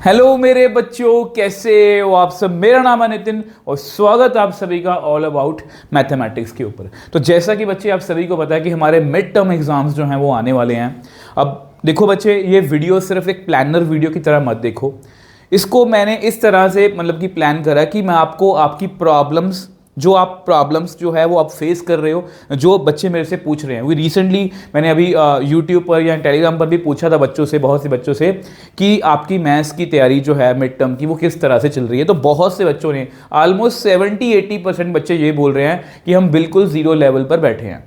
Hello मेरे बच्चों, कैसे हो आप सब। मेरा नाम है नितिन और स्वागत आप सभी का ऑल अबाउट मैथमेटिक्स के ऊपर। तो जैसा कि बच्चे आप सभी को पता है कि हमारे मिड टर्म एग्जाम्स जो हैं वो आने वाले हैं। अब देखो बच्चे, ये वीडियो सिर्फ एक प्लानर वीडियो की तरह मत देखो। इसको मैंने इस तरह से मतलब कि प्लान करा कि मैं आपको आपकी प्रॉब्लम्स जो है वो आप फेस कर रहे हो, जो बच्चे मेरे से पूछ रहे हैं। रिसेंटली मैंने अभी यूट्यूब पर या टेलीग्राम पर भी पूछा था बच्चों से, बहुत से बच्चों से, कि आपकी मैथ्स की तैयारी जो है मिड टर्म की वो किस तरह से चल रही है। तो बहुत से बच्चों ने, ऑलमोस्ट 70-80% बच्चे ये बोल रहे हैं कि हम बिल्कुल ज़ीरो लेवल पर बैठे हैं।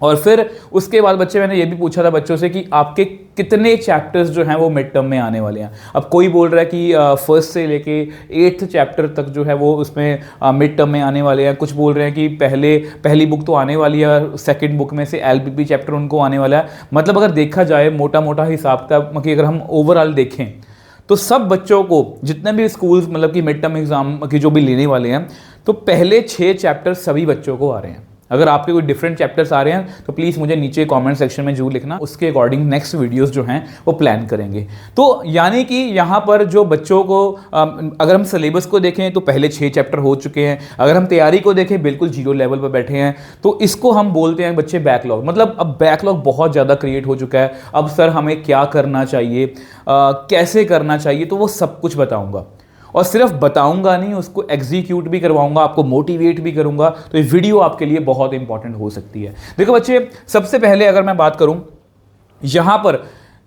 और फिर उसके बाद बच्चे, मैंने ये भी पूछा था बच्चों से कि आपके कितने चैप्टर्स जो हैं वो मिड टर्म में आने वाले हैं। अब कोई बोल रहा है कि फर्स्ट से लेके 8th चैप्टर तक जो है वो उसमें मिड टर्म में आने वाले हैं। कुछ बोल रहे हैं कि पहली बुक तो आने वाली है, सेकंड बुक में से एलपीपी चैप्टर उनको आने वाला है। मतलब अगर देखा जाए मोटा मोटा हिसाब का, कि अगर हम ओवरऑल देखें तो सब बच्चों को, जितने भी स्कूल्स मतलब कि मिड टर्म एग्जाम की जो भी लेने वाले हैं, तो पहले 6 चैप्टर सभी बच्चों को आ रहे हैं। अगर आपके कोई डिफरेंट चैप्टर्स आ रहे हैं तो प्लीज़ मुझे नीचे कमेंट सेक्शन में जरूर लिखना, उसके अकॉर्डिंग नेक्स्ट वीडियोस जो हैं वो प्लान करेंगे। तो यानी कि यहाँ पर जो बच्चों को, अगर हम सिलेबस को देखें तो पहले 6 चैप्टर हो चुके हैं। अगर हम तैयारी को देखें, बिल्कुल जीरो लेवल पर बैठे हैं। तो इसको हम बोलते हैं बच्चे बैकलॉग। मतलब अब बैकलॉग बहुत ज़्यादा क्रिएट हो चुका है। अब सर हमें क्या करना चाहिए, कैसे करना चाहिए, तो वो सब कुछ बताऊँगा। और सिर्फ बताऊंगा नहीं, उसको एग्जीक्यूट भी करवाऊंगा, आपको मोटिवेट भी करूंगा। तो ये वीडियो आपके लिए बहुत इंपॉर्टेंट हो सकती है। देखो बच्चे, सबसे पहले अगर मैं बात करूं यहां पर,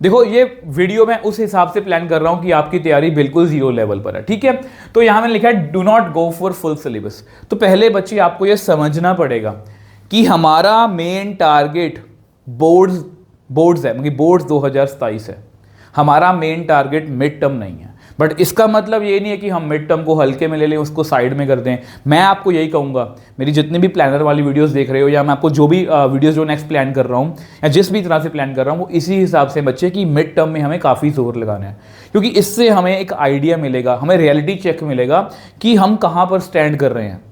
देखो ये वीडियो मैं उस हिसाब से प्लान कर रहा हूं कि आपकी तैयारी बिल्कुल जीरो लेवल पर है, ठीक है। तो यहां मैंने लिखा है do not go for full syllabus. तो पहले बच्चे आपको यह समझना पड़ेगा कि हमारा मेन टारगेट बोर्ड्स है, मतलब बोर्ड्स 2027 है। हमारा मेन टारगेट मिड टर्म नहीं है। बट इसका मतलब ये नहीं है कि हम मिड टर्म को हल्के में ले लें, उसको साइड में कर दें। मैं आपको यही कहूँगा, मेरी जितनी भी प्लानर वाली वीडियोस देख रहे हो, या मैं आपको जो भी वीडियोस जो नेक्स्ट प्लान कर रहा हूँ, या जिस भी तरह से प्लान कर रहा हूँ, वो इसी हिसाब से बच्चे कि मिड टर्म में हमें काफ़ी जोर लगाना है। क्योंकि इससे हमें एक आइडिया मिलेगा, हमें रियलिटी चेक मिलेगा कि हम कहाँ पर स्टैंड कर रहे हैं।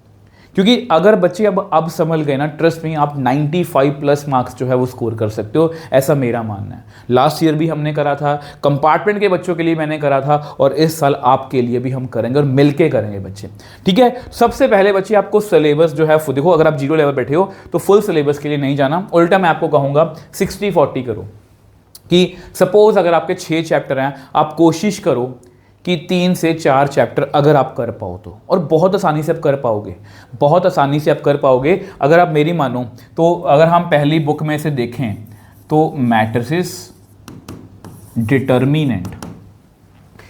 क्योंकि अगर बच्चे अब समझ गए ना, ट्रस्ट में आप 95+ मार्क्स जो है वो स्कोर कर सकते हो, ऐसा मेरा मानना है। लास्ट ईयर भी हमने करा था, कंपार्टमेंट के बच्चों के लिए मैंने करा था, और इस साल आपके लिए भी हम करेंगे और मिलके करेंगे बच्चे, ठीक है। सबसे पहले बच्चे आपको सिलेबस जो है, देखो अगर आप जीरो लेवल बैठे हो तो फुल सिलेबस के लिए नहीं जाना। उल्टा मैं आपको कहूँगा 60-40 करो। कि सपोज अगर आपके 6 चैप्टर हैं, आप कोशिश करो कि 3 से 4 चैप्टर अगर आप कर पाओ तो, और बहुत आसानी से आप कर पाओगे, बहुत आसानी से आप कर पाओगे अगर आप मेरी मानो तो। अगर हम पहली बुक में से देखें तो मैट्रिसेस, डिटर्मिनेंट,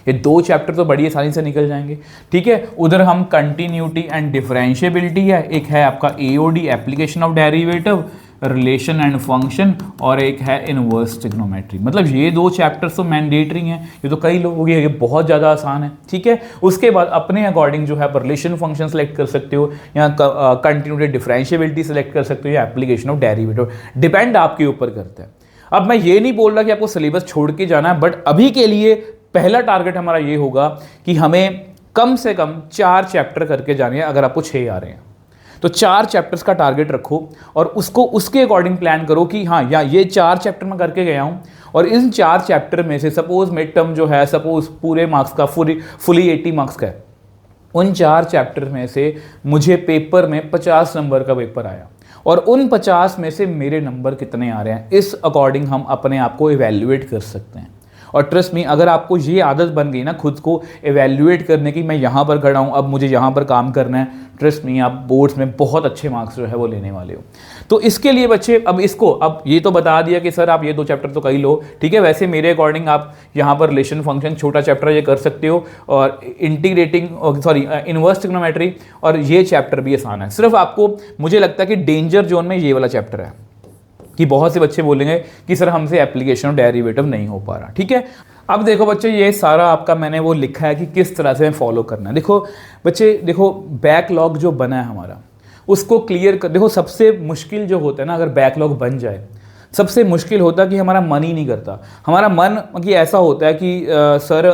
ये 2 चैप्टर तो बड़ी आसानी से निकल जाएंगे, ठीक है। उधर हम कंटिन्यूटी एंड डिफरेंशिएबिलिटी है, एक है आपका AOD, application of derivative, relation and function, और एक है इनवर्स ट्रिग्नोमेट्री। मतलब ये 2 चैप्टर्स तो मैंडेटरी हैं, ये तो कई लोगों के, ये बहुत ज़्यादा आसान है, ठीक है। उसके बाद अपने अकॉर्डिंग जो है रिलेशन फंक्शन सेलेक्ट कर सकते हो, या कंटिन्यूटी डिफरेंशिएबिलिटी सेलेक्ट कर सकते हो, या एप्लीकेशन ऑफ डेरिवेटिव, डिपेंड आपके ऊपर करता है। अब मैं ये नहीं बोल रहा कि आपको सिलेबस छोड़ के जाना है, बट अभी के लिए पहला टारगेट हमारा ये होगा कि हमें कम से कम 4 चैप्टर करके जाने हैं। अगर आपको 6 आ रहे हैं तो 4 चैप्टर्स का टारगेट रखो, और उसको उसके अकॉर्डिंग प्लान करो कि हाँ, या ये 4 चैप्टर मैं करके गया हूँ, और इन 4 चैप्टर में से सपोज मिड टर्म जो है, सपोज पूरे मार्क्स का फुली 80 मार्क्स का है, उन 4 चैप्टर में से मुझे पेपर में 50 नंबर का पेपर आया, और उन 50 में से मेरे नंबर कितने आ रहे हैं, इस अकॉर्डिंग हम अपने आप को इवेल्युएट कर सकते हैं। और ट्रस्ट मी, अगर आपको ये आदत बन गई ना खुद को एवेल्युएट करने की, मैं यहाँ पर खड़ा हूँ, अब मुझे यहाँ पर काम करना है, ट्रस्ट मी आप बोर्ड्स में बहुत अच्छे मार्क्स जो है वो लेने वाले हो। तो इसके लिए बच्चे, अब ये तो बता दिया कि सर आप ये 2 चैप्टर तो कर ही लो, ठीक है। वैसे मेरे अकॉर्डिंग आप यहाँ पर रिलेशन फंक्शन छोटा चैप्टर ये कर सकते हो, और इनवर्स ट्रिग्नोमेट्री, और ये चैप्टर भी आसान है। सिर्फ आपको, मुझे लगता है कि डेंजर जोन में ये वाला चैप्टर है, कि बहुत से बच्चे बोलेंगे कि सर हमसे एप्लीकेशन ऑफ डेरिवेटिव नहीं हो पा रहा, ठीक है। अब देखो बच्चे, ये सारा आपका मैंने वो लिखा है कि किस तरह से फॉलो करना है। देखो बच्चे, देखो बैकलॉग जो बना है हमारा, उसको क्लियर कर। देखो सबसे मुश्किल जो होता है ना, अगर बैकलॉग बन जाए, सबसे मुश्किल होता है कि हमारा मन ही नहीं करता। हमारा मन कि ऐसा होता है कि सर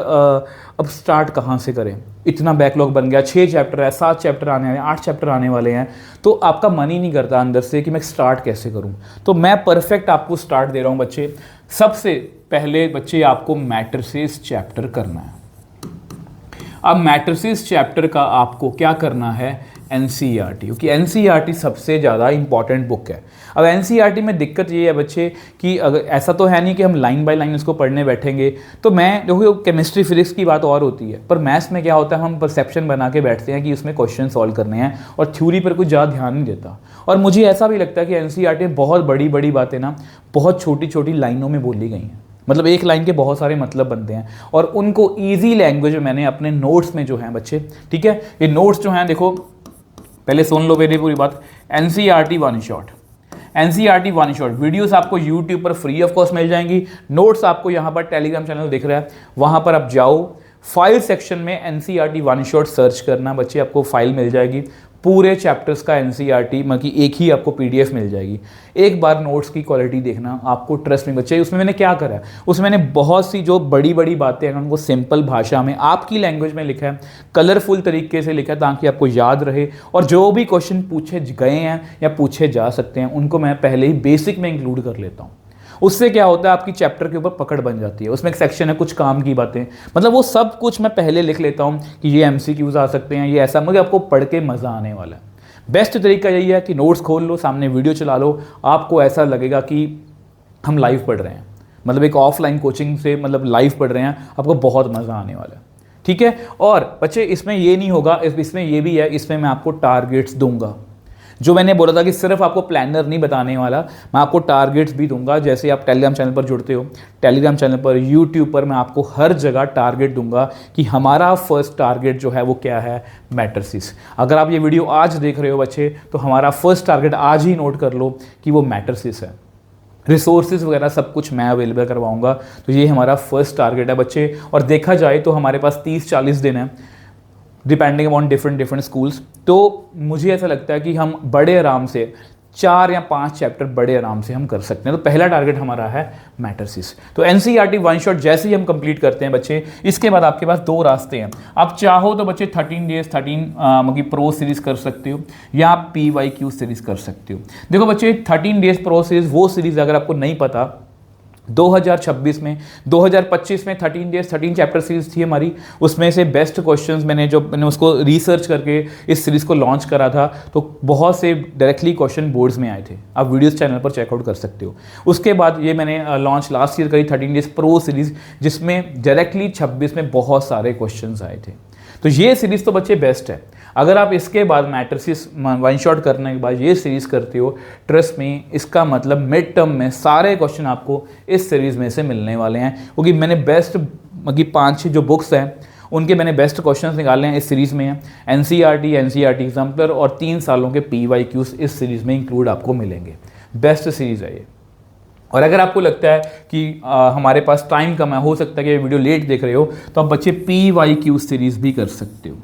अब स्टार्ट कहाँ से करें, इतना बैकलॉग बन गया, 6 चैप्टर है, 7 चैप्टर आने वाले हैं, 8 चैप्टर आने वाले हैं, तो आपका मन ही नहीं करता अंदर से कि मैं स्टार्ट कैसे करूं। तो मैं परफेक्ट आपको स्टार्ट दे रहा हूं बच्चे। सबसे पहले बच्चे आपको मैट्रिसेस चैप्टर करना है, अब मैट्रिसेस चैप्टर का आपको क्या करना है, एनसीईआरटी, क्योंकि एनसीईआरटी सबसे ज़्यादा इंपॉर्टेंट बुक है। अब एनसीईआरटी में दिक्कत ये है बच्चे कि अगर ऐसा तो है नहीं कि हम लाइन बाय लाइन इसको पढ़ने बैठेंगे, तो मैं देखो केमिस्ट्री फिजिक्स की बात और होती है, पर मैथ्स में क्या होता है, हम परसेप्शन बना के बैठते हैं कि उसमें क्वेश्चन सॉल्व करने हैं और थ्योरी पर कुछ ज़्यादा ध्यान नहीं देता। और मुझे ऐसा भी लगता है कि एनसीईआरटी में बहुत बड़ी बड़ी बातें ना बहुत छोटी छोटी लाइनों में बोली गई हैं, मतलब एक लाइन के बहुत सारे मतलब बनते हैं, और उनको ईजी लैंग्वेज में मैंने अपने नोट्स में जो हैं बच्चे, ठीक है, ये नोट्स जो हैं देखो पहले सुन लो मेरी पूरी बात। NCERT one shot, NCERT one shot videos आपको यूट्यूब पर फ्री ऑफ कॉस्ट मिल जाएंगी। नोट्स आपको यहाँ पर टेलीग्राम चैनल दिख रहा है, वहाँ पर आप जाओ, फाइल सेक्शन में एनसीईआरटी वन शॉट सर्च करना बच्चे, आपको फाइल मिल जाएगी पूरे चैप्टर्स का एनसीईआरटी, मतलब एक ही आपको पीडीएफ मिल जाएगी। एक बार नोट्स की क्वालिटी देखना, आपको ट्रस्ट में बच्चे, उसमें मैंने क्या करा है, उसमें मैंने बहुत सी जो बड़ी बड़ी बातें हैं उनको सिंपल भाषा में आपकी लैंग्वेज में लिखा है, कलरफुल तरीके से लिखा है ताकि आपको याद रहे, और जो भी क्वेश्चन पूछे गए हैं या पूछे जा सकते हैं उनको मैं पहले ही बेसिक में इंक्लूड कर लेता हूँ। उससे क्या होता है, आपकी चैप्टर के ऊपर पकड़ बन जाती है। उसमें एक सेक्शन है कुछ काम की बातें, मतलब वो सब कुछ मैं पहले लिख लेता हूँ कि ये एमसीक्यूज आ सकते हैं, ये ऐसा, मुझे आपको पढ़ के मज़ा आने वाला है। बेस्ट तरीका यही है कि नोट्स खोल लो, सामने वीडियो चला लो, आपको ऐसा लगेगा कि हम लाइव पढ़ रहे हैं, मतलब एक ऑफलाइन कोचिंग से मतलब लाइव पढ़ रहे हैं, आपको बहुत मज़ा आने वाला है, ठीक है। और बच्चे इसमें ये नहीं होगा, इसमें ये भी है, इसमें मैं आपको टारगेट्स दूंगा। जो मैंने बोला था कि सिर्फ आपको प्लानर नहीं बताने वाला, मैं आपको टारगेट्स भी दूंगा। जैसे आप टेलीग्राम चैनल पर जुड़ते हो, टेलीग्राम चैनल पर, यूट्यूब पर मैं आपको हर जगह टारगेट दूंगा कि हमारा फर्स्ट टारगेट जो है वो क्या है, मैट्रिसेस। अगर आप ये वीडियो आज देख रहे हो बच्चे, तो हमारा फर्स्ट टारगेट आज ही नोट कर लो कि वो मैट्रिसेस है। रिसोर्सेज वगैरह सब कुछ मैं अवेलेबल करवाऊंगा, तो ये हमारा फर्स्ट टारगेट है बच्चे। और देखा जाए तो हमारे पास 30-40 दिन है, डिपेंडिंग अपॉन डिफरेंट स्कूल्स। तो मुझे ऐसा लगता है कि हम बड़े आराम से 4 या 5 चैप्टर बड़े आराम से हम कर सकते हैं। तो पहला टारगेट हमारा है मैट्रिसेस। तो एनसीईआरटी वन शॉट जैसे ही हम कंप्लीट करते हैं बच्चे, इसके बाद आपके पास 2 रास्ते हैं। आप चाहो तो बच्चे 13 डेज 13 मतलब प्रो सीरीज कर सकते हो, या आप PYQ सीरीज कर सकते हो। देखो बच्चे 13 डेज प्रो सीरीज वो सीरीज अगर आपको नहीं पता, 2026 में 2025 में 13 डेज 13 चैप्टर सीरीज थी हमारी, उसमें से बेस्ट क्वेश्चंस मैंने उसको रिसर्च करके इस सीरीज़ को लॉन्च करा था, तो बहुत से डायरेक्टली क्वेश्चन बोर्ड्स में आए थे। आप वीडियोस चैनल पर चेकआउट कर सकते हो। उसके बाद ये मैंने लॉन्च लास्ट ईयर करी 13 डेज प्रो सीरीज़, जिसमें डायरेक्टली 26 में बहुत सारे क्वेश्चन आए थे। तो ये सीरीज़ तो बच्चे बेस्ट है। अगर आप इसके बाद मैट्रिसेस वन शॉट करने के बाद ये सीरीज़ करते हो, ट्रस्ट में इसका मतलब मिड टर्म में सारे क्वेश्चन आपको इस सीरीज़ में से मिलने वाले हैं, क्योंकि मैंने बेस्ट मतलब 5-6 जो बुक्स हैं उनके मैंने बेस्ट क्वेश्चंस निकाले हैं इस सीरीज़ में। एनसीईआरटी एग्जाम्पलर और 3 सालों के PYQs इस सीरीज़ में इंक्लूड आपको मिलेंगे। बेस्ट सीरीज़ है ये। और अगर आपको लगता है कि हमारे पास टाइम कम है, हो सकता है कि ये वीडियो लेट देख रहे हो, तो आप बच्चे PYQ सीरीज़ भी कर सकते हो।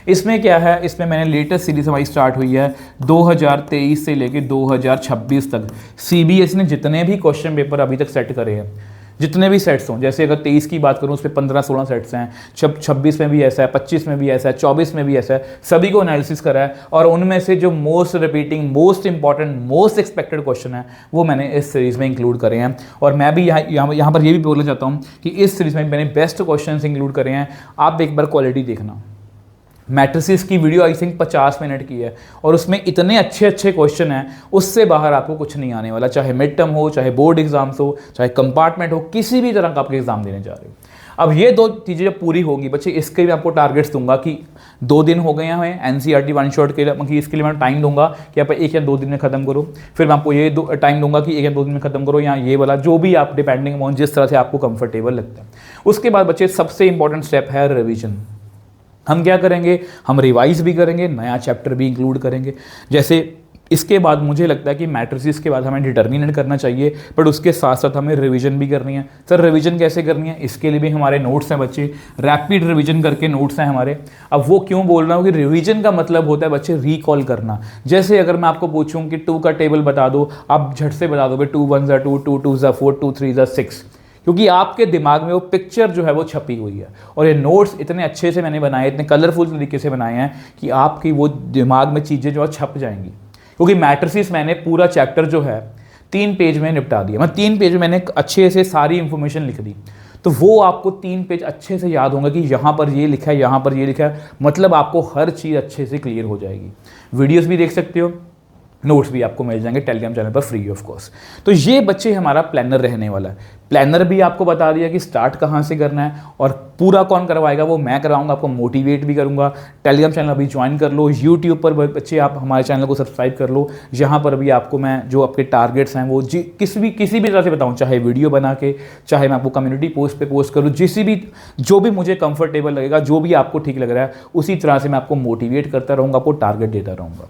इसमें क्या है, इसमें मैंने लेटेस्ट सीरीज़ हमारी स्टार्ट हुई है 2023 से लेके 2026 तक। CBSE ने जितने भी क्वेश्चन पेपर अभी तक सेट करे हैं, जितने भी सेट्स हों, जैसे अगर 23 की बात करूं उस पर 15-16 सेट्स हैं, 26 में भी ऐसा है, 25 में भी ऐसा है, 24 में भी ऐसा है, सभी को एनालिसिस करा है। और उनमें से जो most repeating, most important, most expected question है वो मैंने इस सीरीज़ में इंक्लूड करे हैं। और मैं भी यहाँ पर ये भी बोलना चाहता हूँ कि इस सीरीज़ में मैंने बेस्ट क्वेश्चन इंक्लूड करे हैं। आप एक बार क्वालिटी देखना। मैट्रिसेस की वीडियो आई थिंक 50 मिनट की है, और उसमें इतने अच्छे अच्छे क्वेश्चन हैं, उससे बाहर आपको कुछ नहीं आने वाला। चाहे मिड टर्म हो, चाहे बोर्ड एग्जाम्स हो, चाहे कंपार्टमेंट हो, किसी भी तरह का आपके एग्जाम देने जा रहे हो। अब ये 2 चीज़ें जब पूरी होगी बच्चे, इसके भी आपको टारगेट्स दूंगा कि 2 दिन हो गए हैं एनसीईआरटी वन शॉट के लिए, इसके लिए मैं टाइम दूंगा कि आप 1 या 2 दिन में खत्म करो। फिर मैं आपको ये टाइम दूंगा कि 1 या 2 दिन में खत्म करो, या ये वाला जो भी आप डिपेंडिंग ऑन जिस तरह से आपको कंफर्टेबल लगता है। उसके बाद बच्चे सबसे इंपॉर्टेंट स्टेप है रिविजन। हम क्या करेंगे, हम रिवाइज भी करेंगे, नया चैप्टर भी इंक्लूड करेंगे। जैसे इसके बाद मुझे लगता है कि मैट्रिसेस के बाद हमें डिटर्मिनेंट करना चाहिए, बट उसके साथ साथ हमें रिवीजन भी करनी है। सर रिवीजन कैसे करनी है, इसके लिए भी हमारे नोट्स हैं बच्चे, रैपिड रिवीजन करके नोट्स हैं हमारे। अब वो क्यों बोल रहा हूँ कि रिवीजन का मतलब होता है बच्चे रिकॉल करना। जैसे अगर मैं आपको पूछूँ कि 2 का टेबल बता दो, आप झट से बता दोगे 2 1 ज़ा 2, 2 2 ज़ा 4, 2 3 ज़ा 6, क्योंकि आपके दिमाग में वो पिक्चर जो है वो छपी हुई है। और ये नोट्स इतने अच्छे से मैंने बनाए, इतने कलरफुल तरीके से बनाए हैं कि आपकी वो दिमाग में चीज़ें जो है छप जाएंगी। क्योंकि मैट्रिसेस मैंने पूरा चैप्टर जो है 3 पेज में निपटा दिया, मतलब 3 पेज में मैंने अच्छे से सारी इंफॉर्मेशन लिख दी। तो वो आपको 3 पेज अच्छे से याद होंगे कि यहाँ पर ये लिखा है, यहाँ पर ये लिखा है, मतलब आपको हर चीज़ अच्छे से क्लियर हो जाएगी। वीडियोस भी देख सकते हो, नोट्स भी आपको मिल जाएंगे टेलीग्राम चैनल पर फ्री ऑफ कॉस्ट। तो ये बच्चे हमारा प्लानर रहने वाला है। प्लानर भी आपको बता दिया कि स्टार्ट कहाँ से करना है और पूरा कौन करवाएगा, वो मैं करवाऊंगा, आपको मोटिवेट भी करूंगा। टेलीग्राम चैनल अभी ज्वाइन कर लो, यूट्यूब पर बच्चे आप हमारे चैनल को सब्सक्राइब कर लो, यहाँ पर भी आपको मैं जो आपके टारगेट्स हैं वो किसी भी तरह से बताऊँ, चाहे वीडियो बना के, चाहे मैं आपको कम्युनिटी पोस्ट पे पोस्ट करूँ, जो भी मुझे कंफर्टेबल लगेगा, जो भी आपको ठीक लग रहा है, उसी तरह से मैं आपको मोटिवेट करता रहूँगा, आपको टारगेट देता रहूँगा।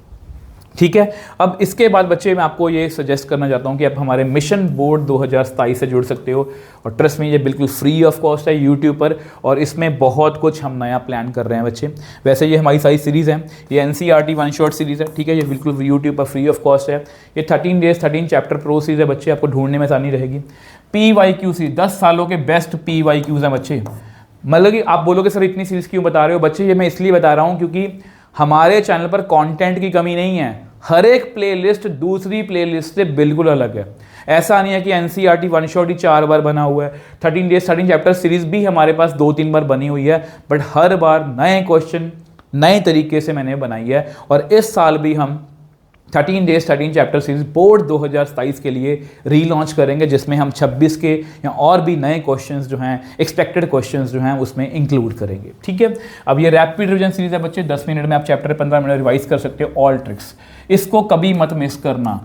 ठीक है। अब इसके बाद बच्चे मैं आपको ये सजेस्ट करना चाहता हूँ कि आप हमारे मिशन बोर्ड 2027 से जुड़ सकते हो, और ट्रस्ट में ये बिल्कुल फ्री ऑफ कॉस्ट है यूट्यूब पर, और इसमें बहुत कुछ हम नया प्लान कर रहे हैं बच्चे। वैसे ये हमारी सारी सीरीज़ है, ये NCERT वन शॉट सीरीज़ है, ठीक है, ये बिल्कुल यूट्यूब पर फ्री ऑफ कॉस्ट है। ये 13 डेज 13 चैप्टर प्रो सीरीज़ है बच्चे, आपको ढूंढने में आसानी रहेगी। PYQ 10 सालों के बेस्ट PYQs हैं बच्चे। मतलब कि आप बोलोगे सर इतनी सीरीज़ क्यों बता रहे हो बच्चे, ये मैं इसलिए बता रहा हूँ क्योंकि हमारे चैनल पर कंटेंट की कमी नहीं है। हर एक प्लेलिस्ट दूसरी प्लेलिस्ट से बिल्कुल अलग है। ऐसा नहीं है कि NCERT वन शॉट ही 4 बार बना हुआ है, 13 डेज 13 चैप्टर सीरीज भी हमारे पास 2-3 बार बनी हुई है, बट हर बार नए क्वेश्चन नए तरीके से मैंने बनाई है। और इस साल भी हम 13 डेज 13 चैप्टर सीरीज बोर्ड 2027 के लिए रीलॉन्च करेंगे, जिसमें हम 26 के या और भी नए क्वेश्चंस जो हैं, एक्सपेक्टेड क्वेश्चंस जो हैं, उसमें इंक्लूड करेंगे। ठीक है। अब ये रैपिड रिवीजन सीरीज है बच्चे, 10 मिनट में आप चैप्टर 15 मिनट रिवाइज कर सकते हो, ऑल ट्रिक्स। इसको कभी मत मिस करना।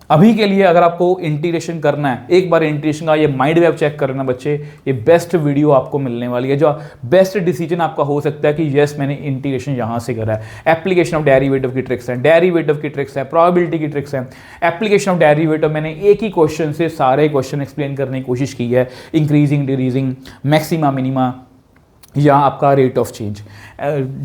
अभी के लिए अगर आपको इंटीग्रेशन करना है, एक बार इंटीग्रेशन का ये माइंड मैप चेक करना बच्चे, ये बेस्ट वीडियो आपको मिलने वाली है, जो बेस्ट डिसीजन आपका हो सकता है कि यस मैंने इंटीग्रेशन यहाँ से करा है। एप्लीकेशन ऑफ डेरिवेटिव की ट्रिक्स हैं, डेरिवेटिव की ट्रिक्स है, प्रोबेबिलिटी की ट्रिक्स है। एप्लीकेशन ऑफ डेरिवेटिव मैंने एक ही क्वेश्चन से सारे क्वेश्चन एक्सप्लेन करने की कोशिश की है, इंक्रीजिंग, डिक्रीजिंग, मैक्सिमा, मिनिमा, या आपका रेट ऑफ चेंज।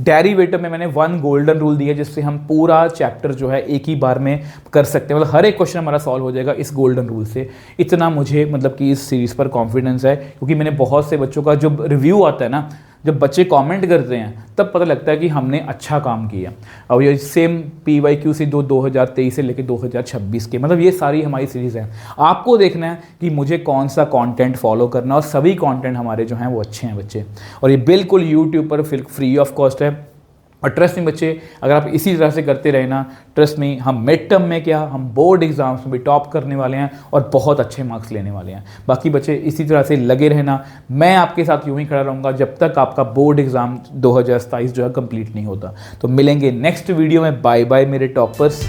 डेरिवेटिव में मैंने 1 गोल्डन रूल दिया, जिससे हम पूरा चैप्टर जो है एक ही बार में कर सकते हैं, मतलब हर एक क्वेश्चन हमारा सॉल्व हो जाएगा इस गोल्डन रूल से। इतना मुझे मतलब कि इस सीरीज़ पर कॉन्फिडेंस है, क्योंकि मैंने बहुत से बच्चों का जब रिव्यू आता है ना, जब बच्चे कमेंट करते हैं, तब पता लगता है कि हमने अच्छा काम किया। और ये सेम PYQ से 2023 से लेकर 2026 के, मतलब ये सारी हमारी सीरीज़ है। आपको देखना है कि मुझे कौन सा कंटेंट फॉलो करना, और सभी कंटेंट हमारे जो हैं वो अच्छे हैं बच्चे, और ये बिल्कुल यूट्यूब पर फ्री ऑफ कॉस्ट है। और ट्रस्ट में बच्चे, अगर आप इसी तरह से करते रहे ना, ट्रस्ट में हम मिड टर्म में क्या, हम बोर्ड एग्जाम्स में भी टॉप करने वाले हैं और बहुत अच्छे मार्क्स लेने वाले हैं। बाकी बच्चे इसी तरह से लगे रहना, मैं आपके साथ यूं ही खड़ा रहूँगा जब तक आपका बोर्ड एग्जाम 2027 जो है कंप्लीट नहीं होता। तो मिलेंगे नेक्स्ट वीडियो में। बाय बाय मेरे टॉपर्स।